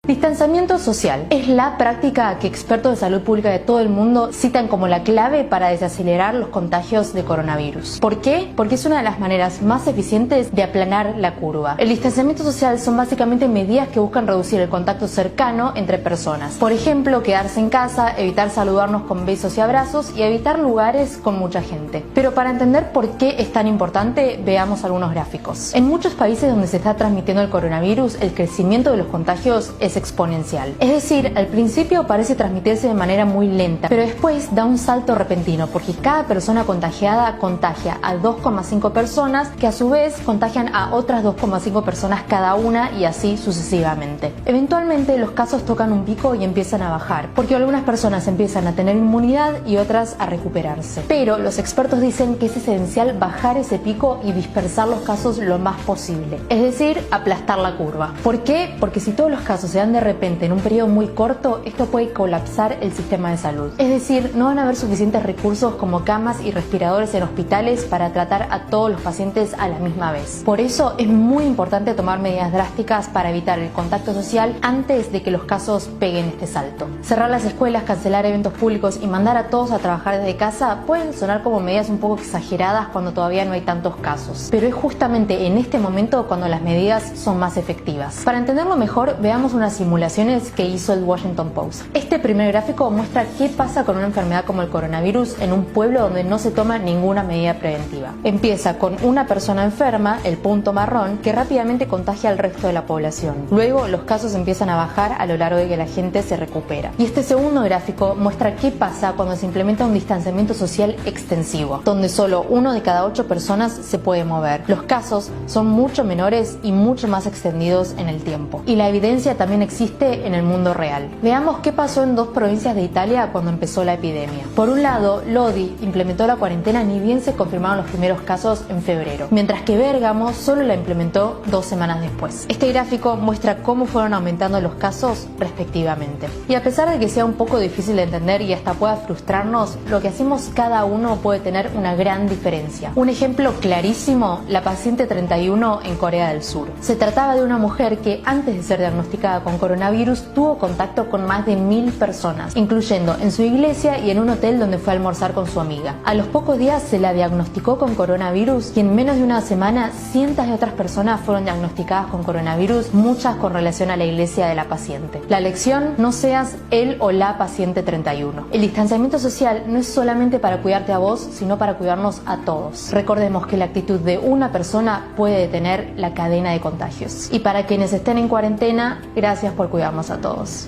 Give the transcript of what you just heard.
Distanciamiento social es la práctica que expertos de salud pública de todo el mundo citan como la clave para desacelerar los contagios de coronavirus. ¿Por qué? Porque es una de las maneras más eficientes de aplanar la curva. El distanciamiento social son básicamente medidas que buscan reducir el contacto cercano entre personas. Por ejemplo, quedarse en casa, evitar saludarnos con besos y abrazos y evitar lugares con mucha gente. Pero para entender por qué es tan importante, veamos algunos gráficos. En muchos países donde se está transmitiendo el coronavirus, el crecimiento de los contagios es exponencial. Es decir, al principio parece transmitirse de manera muy lenta, pero después da un salto repentino porque cada persona contagiada contagia a 2,5 personas que a su vez contagian a otras 2,5 personas cada una y así sucesivamente. Eventualmente los casos tocan un pico y empiezan a bajar porque algunas personas empiezan a tener inmunidad y otras a recuperarse. Pero los expertos dicen que es esencial bajar ese pico y dispersar los casos lo más posible, es decir, aplastar la curva. ¿Por qué? Porque si todos los casos se dan de repente en un periodo muy corto, esto puede colapsar el sistema de salud. Es decir, no van a haber suficientes recursos como camas y respiradores en hospitales para tratar a todos los pacientes a la misma vez. Por eso es muy importante tomar medidas drásticas para evitar el contacto social antes de que los casos peguen este salto. Cerrar las escuelas, cancelar eventos públicos y mandar a todos a trabajar desde casa pueden sonar como medidas un poco exageradas cuando todavía no hay tantos casos. Pero es justamente en este momento cuando las medidas son más efectivas. Para entenderlo mejor, veamos unas simulaciones que hizo el Washington Post. Este primer gráfico muestra qué pasa con una enfermedad como el coronavirus en un pueblo donde no se toma ninguna medida preventiva. Empieza con una persona enferma, el punto marrón, que rápidamente contagia al resto de la población. Luego los casos empiezan a bajar a lo largo de que la gente se recupera. Y este segundo gráfico muestra qué pasa cuando se implementa un distanciamiento social extensivo, donde solo 1 de cada 8 personas se puede mover. Los casos son mucho menores y mucho más extendidos en el tiempo. Y la evidencia también existe en el mundo real. Veamos qué pasó en 2 provincias de Italia cuando empezó la epidemia. Por un lado, Lodi implementó la cuarentena ni bien se confirmaron los primeros casos en febrero, mientras que Bérgamo solo la implementó 2 semanas después. Este gráfico muestra cómo fueron aumentando los casos respectivamente. Y a pesar de que sea un poco difícil de entender y hasta pueda frustrarnos, lo que hacemos cada uno puede tener una gran diferencia. Un ejemplo clarísimo, la paciente 31 en Corea del Sur. Se trataba de una mujer que antes de ser diagnosticada con coronavirus tuvo contacto con más de 1000 personas, incluyendo en su iglesia y en un hotel donde fue a almorzar con su amiga. A los pocos días se la diagnosticó con coronavirus y en menos de una semana cientos de otras personas fueron diagnosticadas con coronavirus, muchas con relación a la iglesia de la paciente. La lección: no seas el o la paciente 31. El distanciamiento social no es solamente para cuidarte a vos, sino para cuidarnos a todos. Recordemos que la actitud de una persona puede detener la cadena de contagios. Y para quienes estén en cuarentena, gracias por cuidarnos a todos.